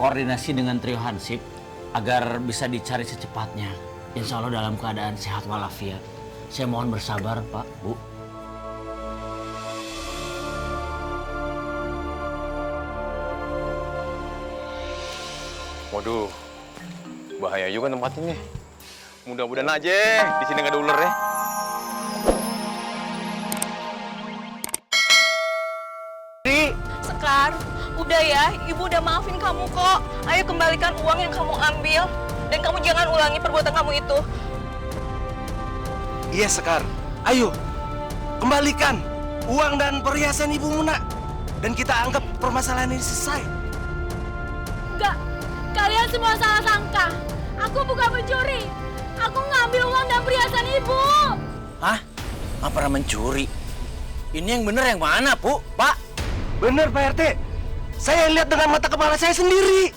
koordinasi dengan trio Hansip agar bisa dicari secepatnya. Insya Allah dalam keadaan sehat walafiat. Saya mohon bersabar, Pak, Bu. Waduh, bahaya juga tempat ini. Mudah-mudahan aja di sini nggak ada ular ya. Sekar, udah ya, ibu udah maafin kamu kok. Ayo kembalikan uang yang kamu ambil. Dan kamu jangan ulangi perbuatan kamu itu. Iya Sekar, ayo kembalikan uang dan perhiasan Ibu Muna. Dan kita anggap permasalahan ini selesai. Enggak, kalian semua salah sangka. Aku bukan pencuri. Aku ngambil uang dan perhiasan ibu. Hah? Nggak pernah mencuri. Ini yang bener yang mana, Bu? Pak? Bener, Pak RT. Saya lihat dengan mata kepala saya sendiri.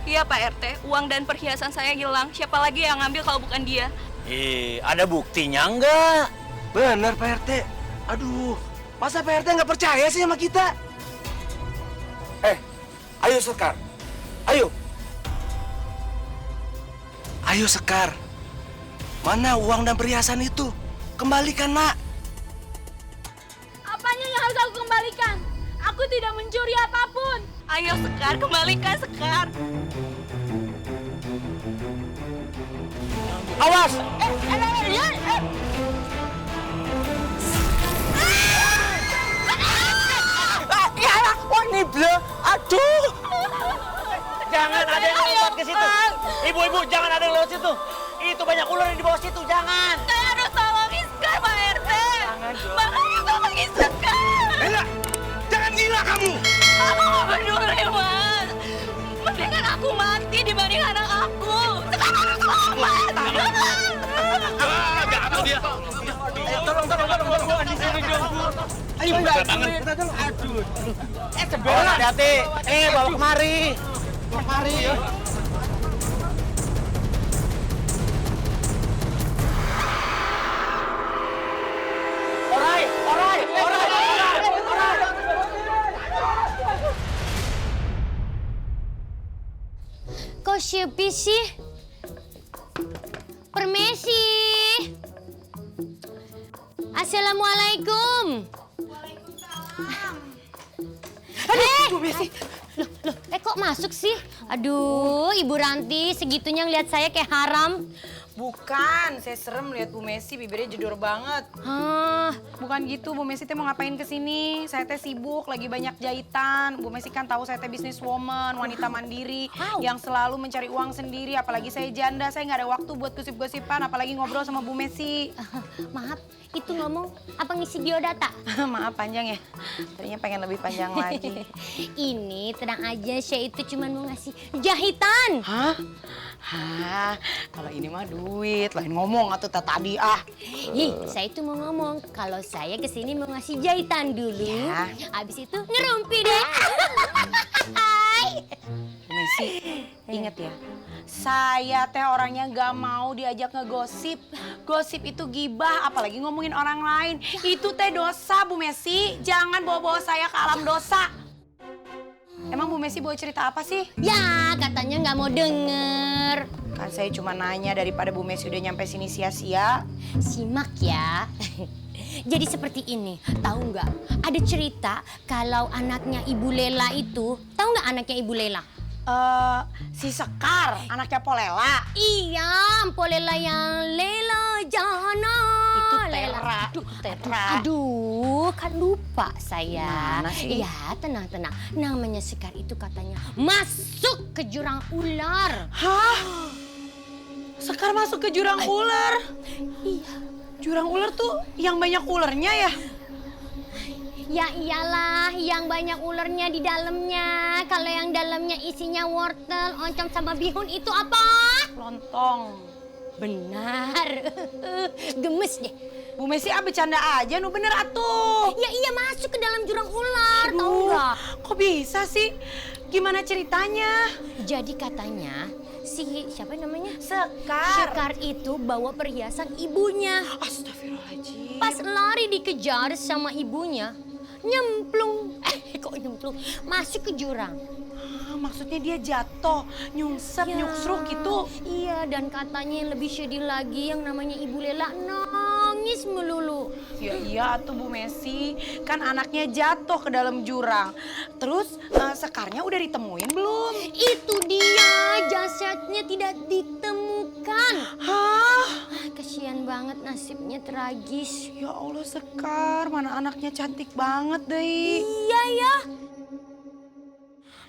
Iya Pak RT, uang dan perhiasan saya hilang. Siapa lagi yang ngambil kalau bukan dia? Ada buktinya enggak? Bener, Pak RT. Aduh, masa Pak RT nggak percaya sih sama kita? Ayo Sekar. Ayo. Ayo Sekar. Mana uang dan perhiasan itu? Kembalikan, Nak. Apanya yang harus aku kembalikan? Aku tidak mencuri apapun. Ayo Sekar, kembalikan Sekar. Awas! Oh, Nibla, aduh! Jangan ada yang lewat ke situ. Ibu-ibu, jangan ada yang lewat situ. Itu banyak ular di bawah situ, jangan. Saya harus tolongin Sekar, Pak RT. Makanya tolongin Sekar. Ella, jangan gila kamu. Aku gak peduli, Mas. Mendingan aku mati dibanding anak aku. Sekar harus selamat. Gak dia. Tolong. Di sini dong. Ayo, kita tolong. Aduh. Sebelah. Hati-hati. Bawa kemari. Kemari. Orai. Kok sepi sih? Permisi. Assalamualaikum. Waalaikumsalam. Bu Messi. Loh, kok masuk sih? Aduh, Ibu Ranti segitunya ngeliat saya kayak haram. Bukan, saya serem lihat Bu Messi, bibirnya jedor banget. Hah, Bukan gitu, Bu Messi teh mau ngapain ke sini? Saya teh sibuk, lagi banyak jahitan. Bu Messi kan tahu saya teh businesswoman, wanita mandiri yang selalu mencari uang sendiri. Apalagi saya janda, saya nggak ada waktu buat gosip-gosipan, apalagi ngobrol sama Bu Messi. maaf, itu ngomong apa ngisi biodata? Maaf panjang ya, tadinya pengen lebih panjang lagi. Ini tenang aja, saya itu cuma mau ngasih jahitan. Hah? Kalau ini mah duit, lain ngomong atuh tadi Saya itu mau ngomong kalau saya kesini mau ngasih jahitan dulu. Ya. Abis itu ngerumpi deh. Hai. Bu Messi, inget ya, saya teh orangnya gak mau diajak ngegosip. Gosip itu gibah, apalagi ngomongin orang lain. Itu teh dosa, Bu Messi. Jangan bawa-bawa saya ke alam dosa. Emang Bu Messi bawa cerita apa sih? Ya, katanya nggak mau denger. Kan saya cuma nanya daripada Bu Messi udah nyampe sini sia-sia. Simak ya. Jadi seperti ini, tahu nggak? Ada cerita kalau anaknya Ibu Lela itu, tahu nggak anaknya Ibu Lela? Si Sekar, anaknya Polela. Iya, Mpo Lela yang Lela Jana. Itu Tera. Tera. Aduh, kan lupa saya. Gimana sih? Iya, tenang. Namanya Sekar itu katanya masuk ke jurang ular. Hah? Sekar masuk ke jurang ular? Iya. Jurang ular tuh yang banyak ularnya ya? Ya iyalah, yang banyak ularnya di dalamnya. Kalau yang dalamnya isinya wortel, oncom sama bihun itu apa? Lontong. Benar. Gemes deh. Bu Messi bercanda aja, nu bener atuh. Ya iya masuk ke dalam jurang ular, tahu Aduh, nggak? kok bisa sih? Gimana ceritanya? Jadi katanya siapa namanya? Sekar. Sekar itu bawa perhiasan ibunya. Astagfirullahaladzim. Pas lari dikejar sama ibunya, nyemplung. Kok nyemplung? Masuk ke jurang. Maksudnya dia jatuh, nyungsep, nyuksruk gitu. Iya, dan katanya yang lebih sedih lagi yang namanya Ibu Lela nangis melulu. Ya iya tuh Bu Messi, kan anaknya jatuh ke dalam jurang. Terus Sekarnya udah ditemuin belum? Itu dia, jasadnya tidak ditemukan. Hah? Kasihan banget, nasibnya tragis. Ya Allah Sekar, mana anaknya cantik banget deh. Iya ya.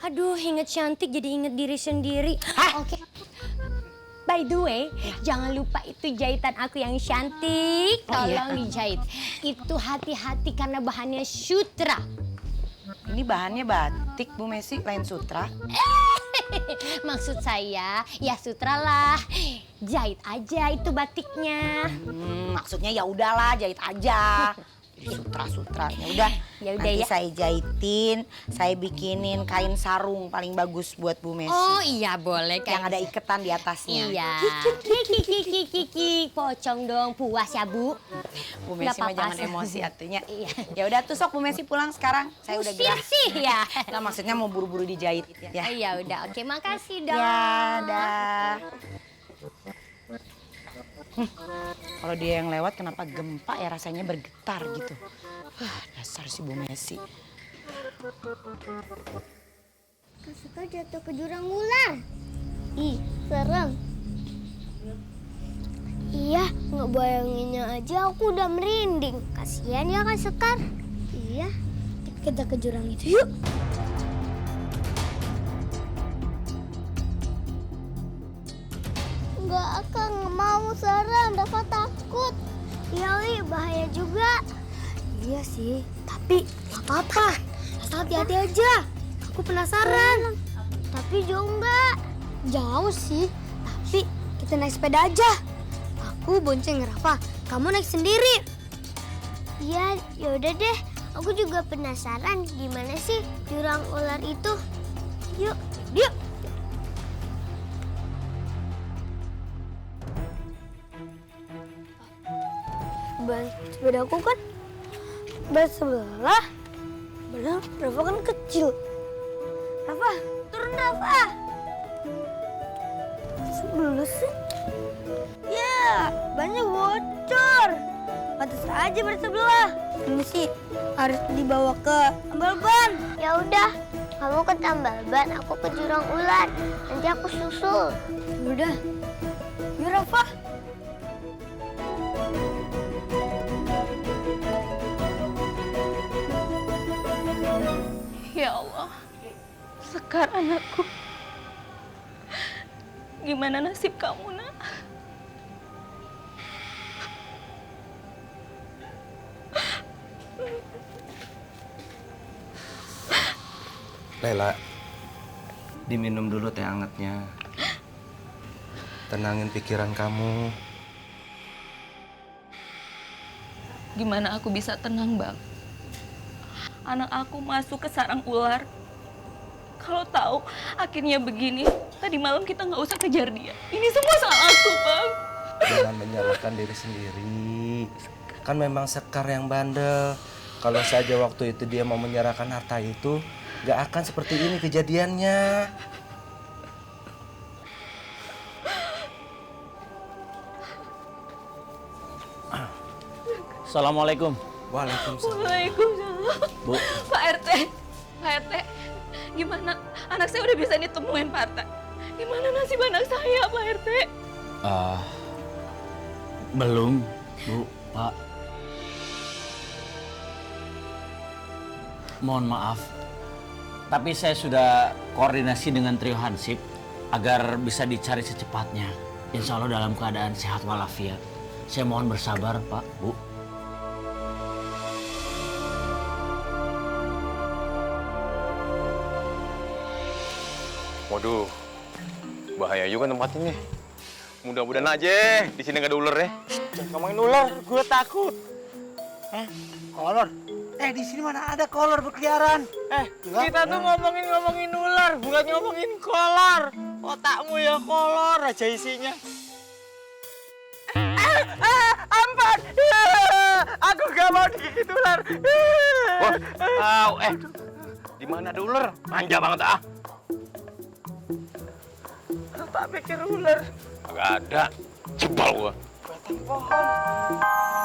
Aduh, inget cantik jadi inget diri sendiri. Oke. By the way, jangan lupa itu jahitan aku yang cantik. Tolong dijahit. Itu hati-hati karena bahannya sutra. Ini bahannya batik Bu Messi, lain sutra. Maksud saya, ya sutra lah. Jahit aja itu batiknya. Maksudnya ya udahlah, jahit aja. Sutra-sutranya udah. Ya udah Nanti ya. saya jahitin, saya bikinin kain sarung paling bagus buat Bu Messi. Oh iya boleh kan. Yang ada iketan di atasnya. Iya. Kiki, pocong dong, puas ya Bu. Bu Messi mah apa-apa, jangan Sas. emosi atunya. Iya. Ya udah tuh sok Bu Messi pulang sekarang. Saya udah Usir gerah. sih ya. Nggak, maksudnya mau buru-buru dijahit ya. Ya udah, oke, makasih dong. Ya, dah. Kalau dia yang lewat kenapa gempa ya rasanya bergetar gitu. Dasar si Bu Messi. Kak Sekar jatuh ke jurang ular. Ih, serem. Iya, ngebayanginnya aja aku udah merinding. Kasihan ya Kak Sekar. Iya, kita ke jurang itu yuk. Enggak, Kak, nggak mau, serem, Dafa takut. Iya, Li, bahaya juga. Iya sih, tapi nggak apa-apa. Asal hati-hati aja. Aku penasaran. Tapi jauh nggak? Jauh sih, tapi kita naik sepeda aja. Aku bonceng Rafa, kamu naik sendiri. Iya, yaudah deh. Aku juga penasaran gimana sih jurang ular itu. Yuk, yuk. Ban sepedaku kan ban sebelah. Padahal Rafa kan kecil. Rafa, turun Rafa. Sebelah sih. Ya, bannya bocor. Pantas aja bersebelah. Ini sih harus dibawa ke tambal ban. Ya udah, kamu ke tambal ban, aku ke jurang ular. Nanti aku susul. Udah. Yuk Rafa. Ya Allah, Sekar anakku. Gimana nasib kamu, Nak? Lela, diminum dulu teh hangatnya. Tenangin pikiran kamu. Gimana aku bisa tenang, Bang? Anak aku masuk ke sarang ular. Kalau tahu akhirnya begini, tadi malam kita nggak usah kejar dia. Ini semua salah aku, Bang. Jangan menyalahkan diri sendiri. Kan memang Sekar yang bandel. Kalau saja waktu itu dia mau menyerahkan harta itu, gak akan seperti ini kejadiannya. Assalamualaikum. Waalaikumsalam. Waalaikumsalam. Bu. Pak RT, Pak RT, gimana anak saya udah bisa ditemuin, Pak RT? Gimana nasib anak saya, Pak RT? Belum, Bu, Pak. Mohon maaf. Tapi saya sudah koordinasi dengan Trio Hansip agar bisa dicari secepatnya. Insya Allah dalam keadaan sehat walafiat. Saya mohon bersabar, Pak, Bu. Waduh, bahaya juga tempat ini. Mudah-mudahan aja di sini nggak ada ular ya. Ngomongin ular, gue takut. Kolor? Di sini mana ada kolor berkeliaran? Kita tuh ngomongin ular, bukan ngomongin kolor. Otakmu ya kolor aja isinya. Ampun! Aku gak mau digigit ular. Di mana ada ular? Manja banget ah. Tak pikir ular. Agak ada. Jebal gua. Batang pohon.